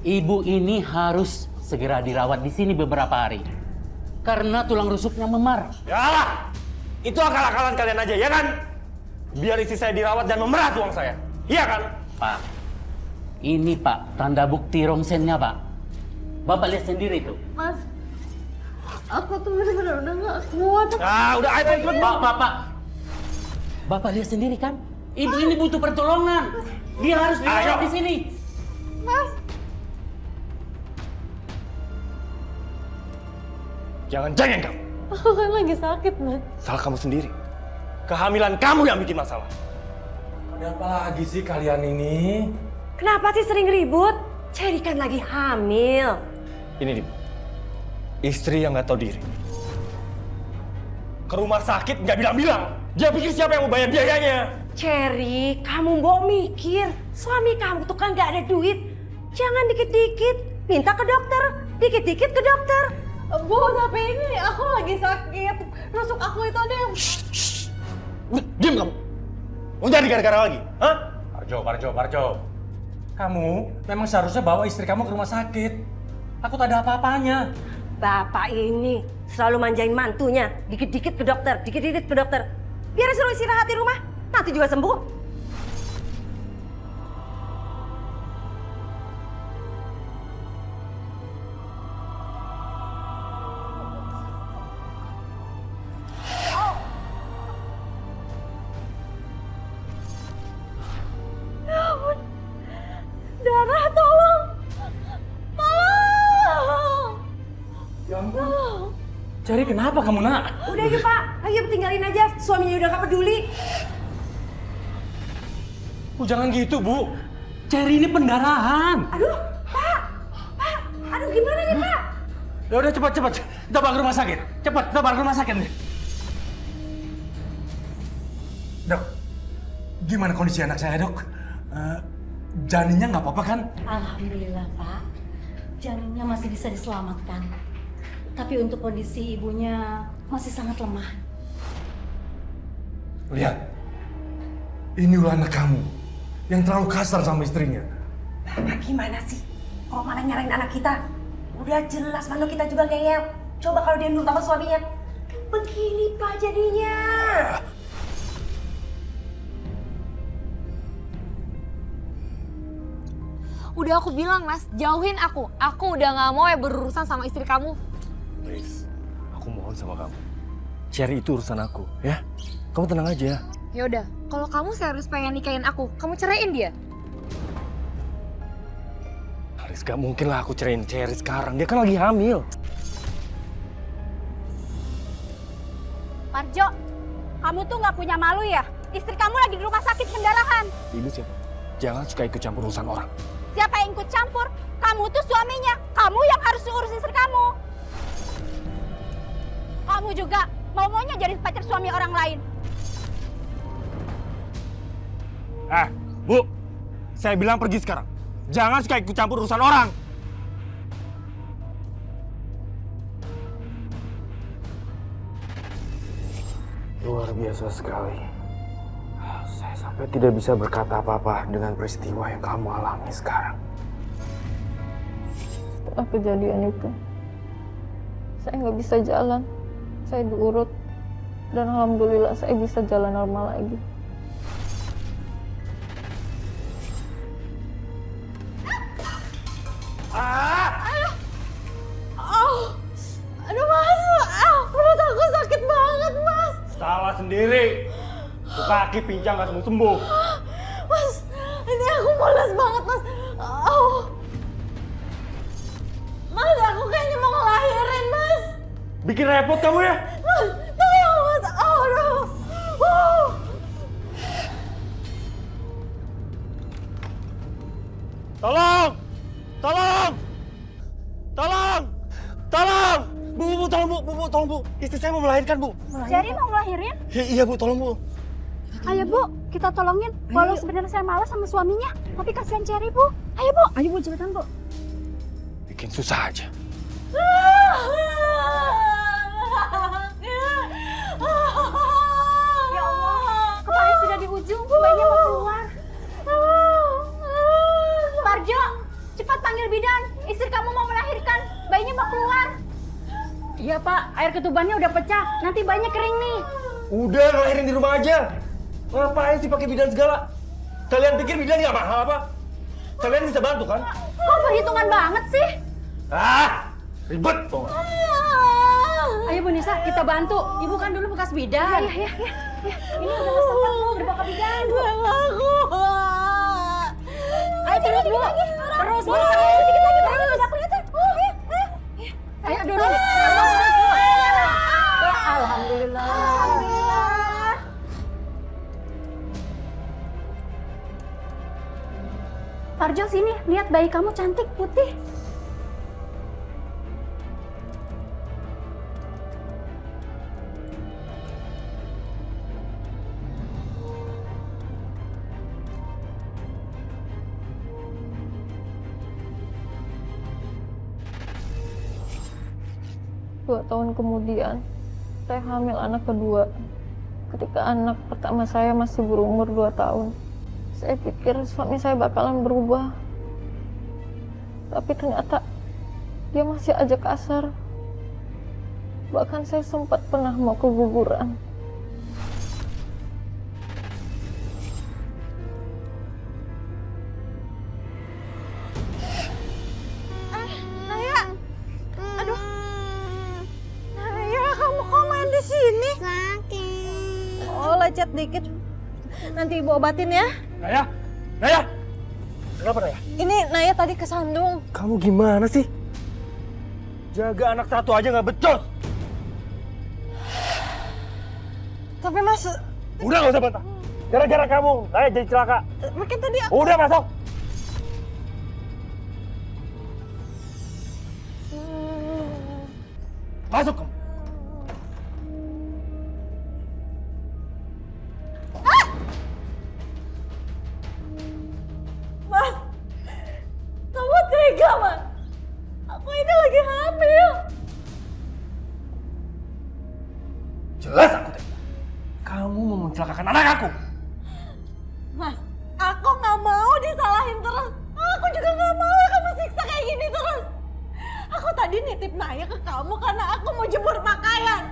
Ibu ini harus segera dirawat di sini beberapa hari. Karena tulang rusuknya memar. Yalah, itu akal-akalan kalian aja, ya kan? Biar istri saya dirawat dan memeras uang saya. Iya kan? Pak, ini Pak, tanda bukti rongsennya Pak. Bapak lihat sendiri tuh. Mas, aku tuh bener-bener udah gak kuat. Udah ayo cepet. Pak. Bapak lihat sendiri kan? Ibu ini butuh pertolongan. Dia harus dirawat di sini. Mas, Jangan cengeng kamu. aku kan lagi sakit, Mas. Salah kamu sendiri. Kehamilan kamu yang bikin masalah. Ada apa lagi sih kalian ini? Kenapa sih sering ribut? Cherry kan lagi hamil. Ini nih, istri yang nggak tahu diri. Ke rumah sakit nggak bilang-bilang. Dia pikir siapa yang mau bayar biayanya. Cherry, kamu mau mikir. Suami kamu tuh kan nggak ada duit. Jangan dikit-dikit minta ke dokter, dikit-dikit ke dokter. Bu, tapi ini aku lagi sakit. Rusuk aku itu ada yang... Diam kamu. Mau jadi gara-gara lagi? Hah? Parjo. Kamu memang seharusnya bawa istri kamu ke rumah sakit. Aku tak ada apa-apanya. Bapak ini selalu manjain mantunya. Dikit-dikit ke dokter, dikit-dikit ke dokter. Biar suruh istirahat di rumah, nanti juga sembuh. Ya ampun. Darah, tolong. Tolong. Ya ampun. Cherry, kenapa kamu, Nak? Udah yuk Pak, ayo tinggalin aja. Suaminya udah gak peduli. Bu, jangan gitu, Bu. Cherry ini pendarahan. Aduh, Pak. Aduh gimana nih Pak? Ya udah cepat. Kita bawa ke rumah sakit. Cepat, kita bawa ke rumah sakit nih. Dok, gimana kondisi anak saya, Dok? Janinnya nggak apa-apa kan? Alhamdulillah Pak, janinnya masih bisa diselamatkan. Tapi untuk kondisi ibunya masih sangat lemah. Lihat, ini ulah anak kamu yang terlalu kasar sama istrinya. Bapak gimana sih? Kok malah nyalain anak kita? Udah jelas mantu kita juga ngeyel. Coba kalau dia nurut sama suaminya. Begini Pak jadinya. Udah aku bilang, Mas, jauhin aku. Aku udah gak mau berurusan sama istri kamu. Please, aku mohon sama kamu. Cherry itu urusan aku, ya? Kamu tenang aja. Yaudah, kalau kamu serius pengen nikahin aku, kamu ceraiin dia. Haris, gak mungkin lah aku ceraiin Cherry sekarang. Dia kan lagi hamil. Parjo, kamu tuh nggak punya malu ya? Istri kamu lagi di rumah sakit pendarahan. Ibu siapa? Jangan suka ikut campur urusan orang. Siapa yang ikut campur? Kamu tuh suaminya. Kamu yang harus urus istri kamu. Kamu juga maunya jadi pacar suami orang lain. Bu, saya bilang pergi sekarang. Jangan suka ikut campur urusan orang. Luar biasa sekali. Saya sampai tidak bisa berkata apa-apa dengan peristiwa yang kamu alami sekarang. Setelah kejadian itu, saya nggak bisa jalan. Saya diurut. Dan alhamdulillah saya bisa jalan normal lagi. Aduh Mas, perut aku sakit banget Mas. Salah sendiri. Tuh kaki pincang gak sembuh-sembuh. Mas, ini aku mules banget Mas. Mas, aku kayaknya mau ngelahirin Mas. Bikin repot kamu ya? Mas, tolong Mas. Aduh. Tolong! Tolong! Tolong! Tolong! Bu, tolong Bu. Istri saya mau melahirkan, Bu. Jadi mau ngelahirin? Iya, Bu, tolong, Bu. Ayo Bu, kita tolongin. Walau sebenarnya saya malas sama suaminya, tapi kasihan Cherry Bu. Ayo Bu, cepetan Bu. Bikin susah aja. Ya Allah, kepala sudah di ujung, bayinya mau keluar. Parjo, cepat panggil bidan. Iya Pak, air ketubannya udah pecah. Nanti banyak kering nih. Udah, ngelahirin di rumah aja. Ngapain sih pakai bidan segala? Kalian pikir bidan nggak mahal apa? Kalian bisa bantu kan? Kok perhitungan banget sih? Ah, ribet tuh. Ayo Bu Nisa, kita bantu. Ibu kan dulu bekas bidan. Iya. Ini udah nggak sempat Bu, udah bakal bidan. Ayo terus Bu. Terus Bu. Sedikit lagi, terus. Ayo dulu. Alhamdulillah. Farjo sini, lihat bayi kamu cantik putih. Dua tahun kemudian, saya hamil anak kedua. Ketika anak pertama saya masih berumur 2 tahun, saya pikir suami saya bakalan berubah. Tapi ternyata dia masih aja kasar. Bahkan saya sempat pernah mau keguguran. Lecet dikit. Nanti ibu obatin ya. Naya! Kenapa Naya? Ini Naya tadi kesandung. Kamu gimana sih? Jaga anak satu aja nggak becus. Tapi Mas, Udah nggak usah bantah. Gara-gara kamu, Naya jadi celaka. makin tadi aku... Udah masuk. Masuk kamu. Mas, kamu tega, Mas. Aku ini lagi hamil. Jelas aku tega. Kamu mau mencelakakan anak aku. Mas, aku nggak mau disalahin terus. Aku juga nggak mau kamu siksa kayak gini terus. Aku tadi nitip Naya ke kamu karena aku mau jemur pakaian.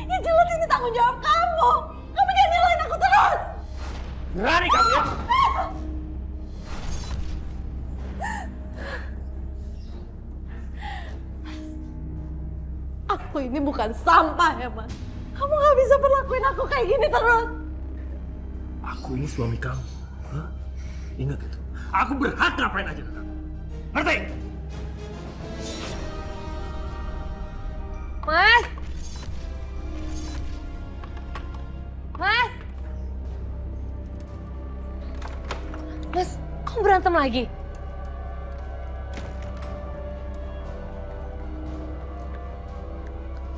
Ya jelas ini tanggung jawab kamu. Kamu jangan nyalahin aku terus. Berani kamu ya? Aku ini bukan sampah ya, Mas. Kamu nggak bisa perlakuin aku kayak gini terus. Aku ini suami kamu. Hah? Ingat itu. Aku berhak ngapain aja ke kamu. Ngerti? Mas! Mas! Mas, kamu berantem lagi?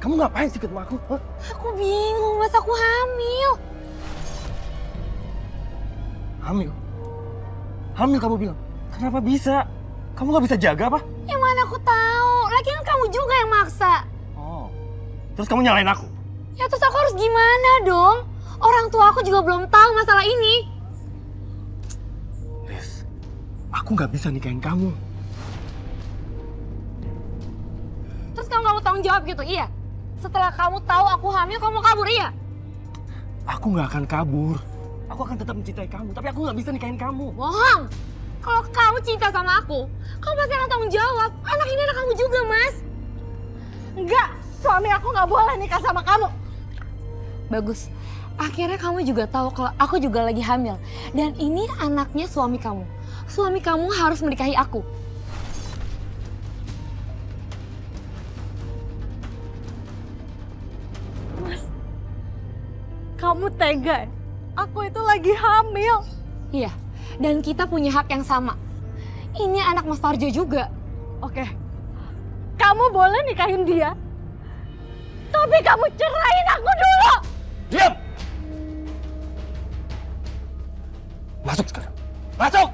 Kamu ngapain sih ketemu aku? Hah? Aku bingung, Mas. Aku hamil. Hamil? Hamil kamu bilang? Kenapa bisa? Kamu nggak bisa jaga apa? Ya mana aku tahu. Lagian kamu juga yang maksa. Oh. Terus kamu nyalain aku? Ya terus aku harus gimana dong? Orang tua aku juga belum tahu masalah ini. Liz, aku nggak bisa nikahin kamu. Terus kamu gak mau tanggung jawab gitu, iya? Setelah kamu tahu aku hamil, kamu kabur, iya? Aku nggak akan kabur. Aku akan tetap mencintai kamu, tapi aku nggak bisa nikahin kamu. Bohong! Kalau kamu cinta sama aku, kamu pasti akan tanggung jawab. Anak ini anak kamu juga, Mas. Enggak, suami aku nggak boleh nikah sama kamu. Bagus. Akhirnya kamu juga tahu kalau aku juga lagi hamil. Dan ini anaknya suami kamu. Suami kamu harus menikahi aku. Kamu tega. Aku itu lagi hamil. Iya, dan kita punya hak yang sama. Ini anak Mas Farjo juga. Oke. Kamu boleh nikahin dia. Tapi kamu cerain aku dulu. Diam! Masuk sekarang. Masuk!